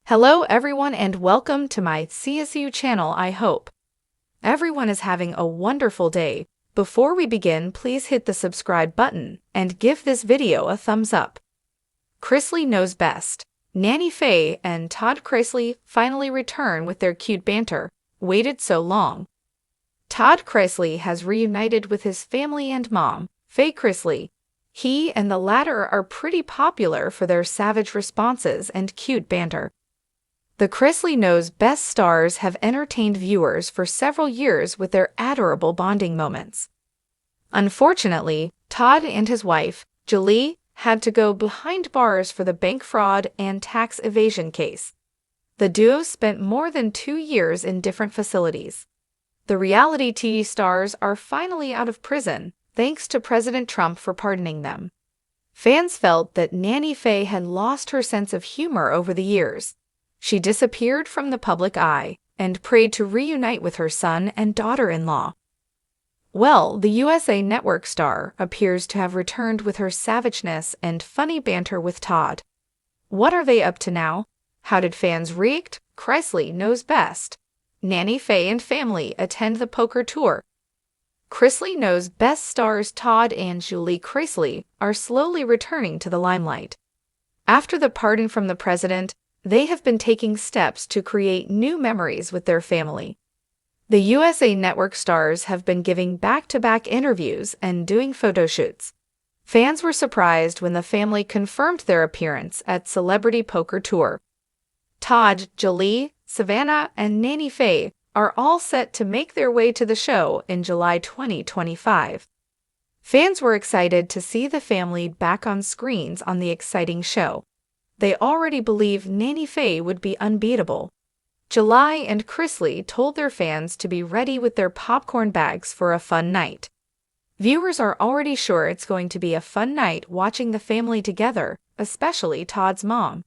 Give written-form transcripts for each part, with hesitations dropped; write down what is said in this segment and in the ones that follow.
Hello everyone and welcome to my CSU channel. I hope everyone is having a wonderful day. Before we begin, please hit the subscribe button and give this video a thumbs up. Chrisley knows best. Nanny Faye and Todd Chrisley finally return with their cute banter. Waited so long. Todd Chrisley has reunited with his family and mom, Faye Chrisley. He and the latter are pretty popular for their savage responses and cute banter. The Chrisley Knows Best stars have entertained viewers for several years with their adorable bonding moments. Unfortunately, Todd and his wife, Julie, had to go behind bars for the bank fraud and tax evasion case. The duo spent more than 2 years in different facilities. The reality TV stars are finally out of prison, thanks to President Trump for pardoning them. Fans felt that Nanny Faye had lost her sense of humor over the years. She disappeared from the public eye and prayed to reunite with her son and daughter-in-law. Well, the USA Network star appears to have returned with her savageness and funny banter with Todd. What are they up to now? How did fans react? Chrisley Knows Best. Nanny Faye and family attend the poker tour. Chrisley Knows Best stars Todd and Julie Chrisley are slowly returning to the limelight. After the pardon from the president, they have been taking steps to create new memories with their family. The USA Network stars have been giving back-to-back interviews and doing photo shoots. Fans were surprised when the family confirmed their appearance at Celebrity Poker Tour. Todd, Julie, Savannah, and Nanny Faye are all set to make their way to the show in July 2025. Fans were excited to see the family back on screens on the exciting show. They already believe Nanny Faye would be unbeatable. Julie and Chrisley told their fans to be ready with their popcorn bags for a fun night. Viewers are already sure it's going to be a fun night watching the family together, especially Todd's mom.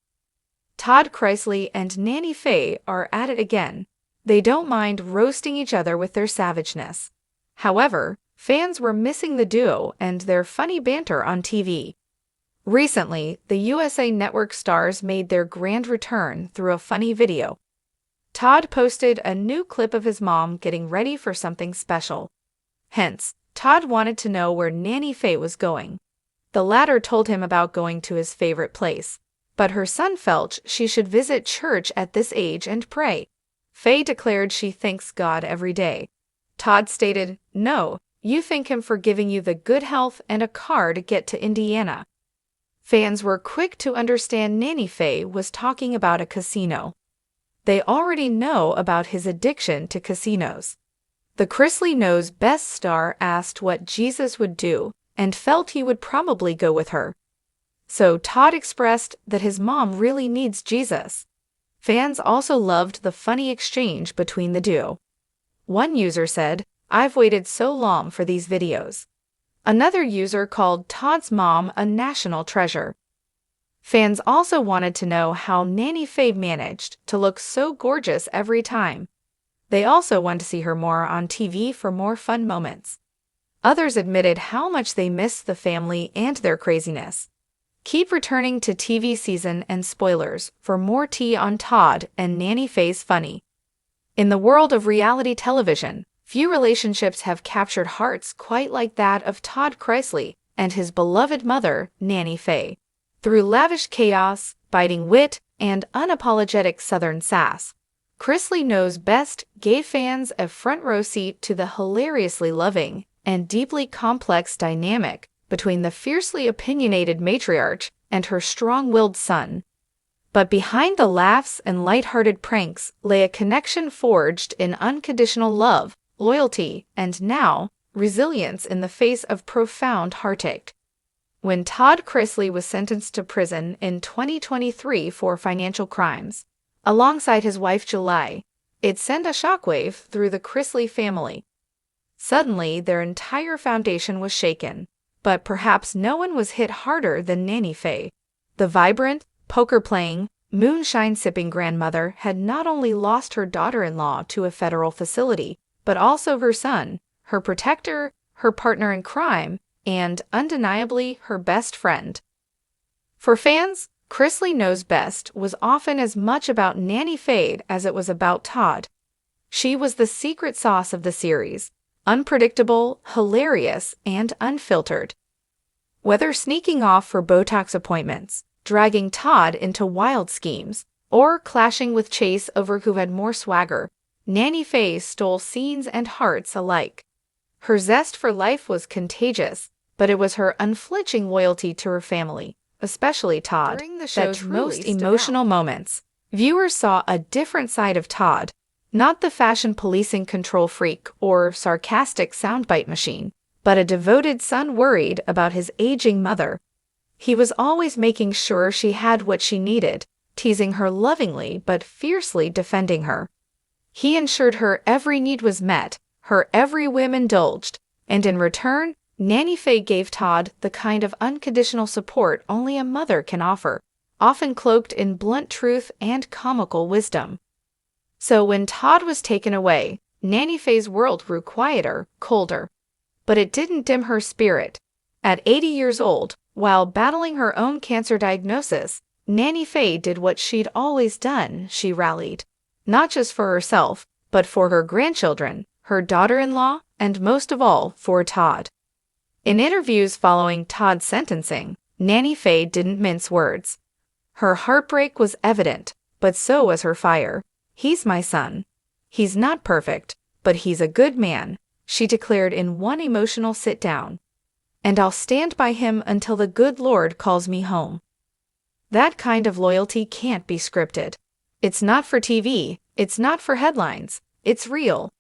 Todd Chrisley and Nanny Faye are at it again. They don't mind roasting each other with their savageness. However, fans were missing the duo and their funny banter on TV. Recently, the USA Network stars made their grand return through a funny video. Todd posted a new clip of his mom getting ready for something special. Hence, Todd wanted to know where Nanny Faye was going. The latter told him about going to his favorite place, but her son felt she should visit church at this age and pray. Faye declared she thanks God every day. Todd stated, "No, you thank him for giving you the good health and a car to get to Indiana." Fans were quick to understand Nanny Faye was talking about a casino. They already know about his addiction to casinos. The Chrisley Knows Best star asked what Jesus would do and felt he would probably go with her. So Todd expressed that his mom really needs Jesus. Fans also loved the funny exchange between the duo. One user said, "I've waited so long for these videos." Another user called Todd's mom a national treasure. Fans also wanted to know how Nanny Faye managed to look so gorgeous every time. They also want to see her more on TV for more fun moments. Others admitted how much they missed the family and their craziness. Keep returning to TV season and spoilers for more tea on Todd and Nanny Faye's funny. In the world of reality television, few relationships have captured hearts quite like that of Todd Chrisley and his beloved mother, Nanny Faye. Through lavish chaos, biting wit, and unapologetic Southern sass, Chrisley Knows Best gave fans a front row seat to the hilariously loving and deeply complex dynamic between the fiercely opinionated matriarch and her strong-willed son. But behind the laughs and light-hearted pranks lay a connection forged in unconditional love, loyalty, and now, resilience in the face of profound heartache. When Todd Chrisley was sentenced to prison in 2023 for financial crimes, alongside his wife Julie, it sent a shockwave through the Chrisley family. Suddenly, their entire foundation was shaken, but perhaps no one was hit harder than Nanny Faye. The vibrant, poker-playing, moonshine-sipping grandmother had not only lost her daughter-in-law to a federal facility, but also her son, her protector, her partner in crime, and, undeniably, her best friend. For fans, Chrisley Knows Best was often as much about Nanny Faye as it was about Todd. She was the secret sauce of the series, unpredictable, hilarious, and unfiltered. Whether sneaking off for Botox appointments, dragging Todd into wild schemes, or clashing with Chase over who had more swagger, Nanny Faye stole scenes and hearts alike. Her zest for life was contagious, but it was her unflinching loyalty to her family, especially Todd, During the show's that most really stood emotional out. moments. Viewers saw a different side of Todd, not the fashion policing control freak or sarcastic soundbite machine, but a devoted son worried about his aging mother. He was always making sure she had what she needed, teasing her lovingly but fiercely defending her. He ensured her every need was met, her every whim indulged, and in return, Nanny Faye gave Todd the kind of unconditional support only a mother can offer, often cloaked in blunt truth and comical wisdom. So when Todd was taken away, Nanny Faye's world grew quieter, colder. But it didn't dim her spirit. At 80 years old, while battling her own cancer diagnosis, Nanny Faye did what she'd always done. She rallied. Not just for herself, but for her grandchildren, her daughter-in-law, and most of all, for Todd. In interviews following Todd's sentencing, Nanny Faye didn't mince words. Her heartbreak was evident, but so was her fire. "He's my son. He's not perfect, but he's a good man," she declared in one emotional sit-down. "And I'll stand by him until the good Lord calls me home." That kind of loyalty can't be scripted. It's not for TV, it's not for headlines, it's real.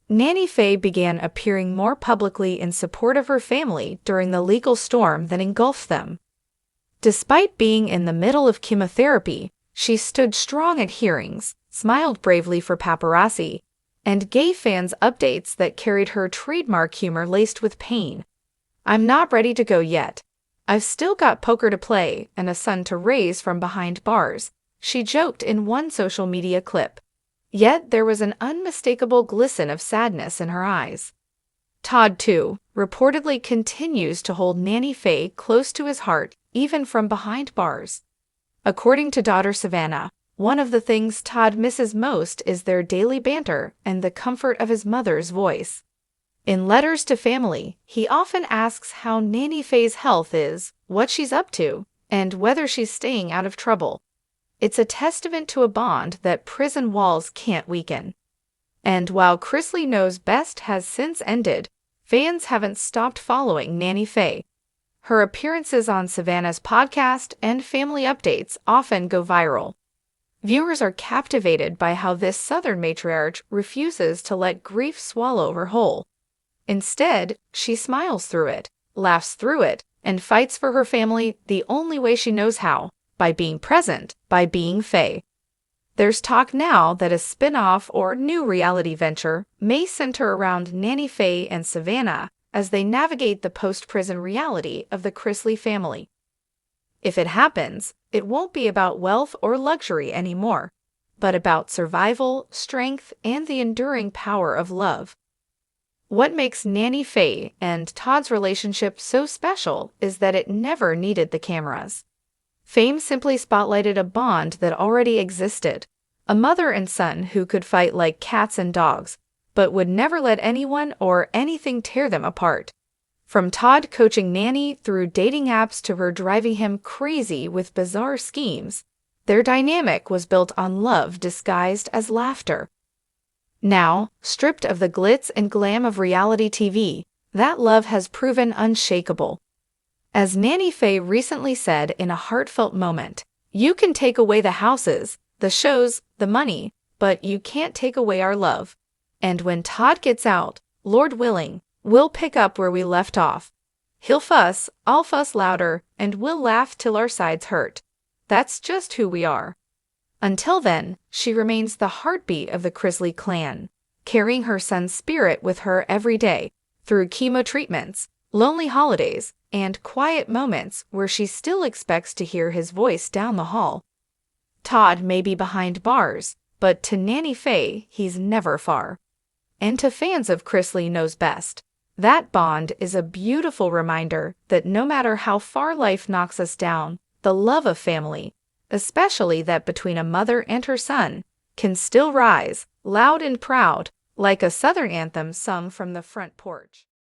Nanny Faye began appearing more publicly in support of her family during the legal storm that engulfed them. Despite being in the middle of chemotherapy, she stood strong at hearings, smiled bravely for paparazzi, and gave fans updates that carried her trademark humor laced with pain. "I'm not ready to go yet. I've still got poker to play and a son to raise from behind bars," she joked in one social media clip. Yet there was an unmistakable glisten of sadness in her eyes. Todd, too, reportedly continues to hold Nanny Faye close to his heart even from behind bars. According to daughter Savannah, one of the things Todd misses most is their daily banter and the comfort of his mother's voice. In letters to family, he often asks how Nanny Faye's health is, what she's up to, and whether she's staying out of trouble. It's a testament to a bond that prison walls can't weaken. And while Chrisley Knows Best has since ended, fans haven't stopped following Nanny Faye. Her appearances on Savannah's podcast and family updates often go viral. Viewers are captivated by how this Southern matriarch refuses to let grief swallow her whole. Instead, she smiles through it, laughs through it, and fights for her family the only way she knows how, by being present, by being Faye. There's talk now that a spin-off or new reality venture may center around Nanny Faye and Savannah as they navigate the post-prison reality of the Chrisley family. If it happens, it won't be about wealth or luxury anymore, but about survival, strength, and the enduring power of love. What makes Nanny Faye and Todd's relationship so special is that it never needed the cameras. Fame simply spotlighted a bond that already existed, a mother and son who could fight like cats and dogs, but would never let anyone or anything tear them apart. From Todd coaching Nanny through dating apps to her driving him crazy with bizarre schemes, their dynamic was built on love disguised as laughter. Now, stripped of the glitz and glam of reality TV, that love has proven unshakable. As Nanny Faye recently said in a heartfelt moment, "You can take away the houses, the shows, the money, but you can't take away our love. And when Todd gets out, Lord willing, we'll pick up where we left off. He'll fuss, I'll fuss louder, and we'll laugh till our sides hurt. That's just who we are." Until then, she remains the heartbeat of the Chrisley clan, carrying her son's spirit with her every day, through chemo treatments, lonely holidays, and quiet moments where she still expects to hear his voice down the hall. Todd may be behind bars, but to Nanny Faye, he's never far. And to fans of Chrisley Knows Best, that bond is a beautiful reminder that no matter how far life knocks us down, the love of family, especially that between a mother and her son, can still rise, loud and proud, like a Southern anthem sung from the front porch.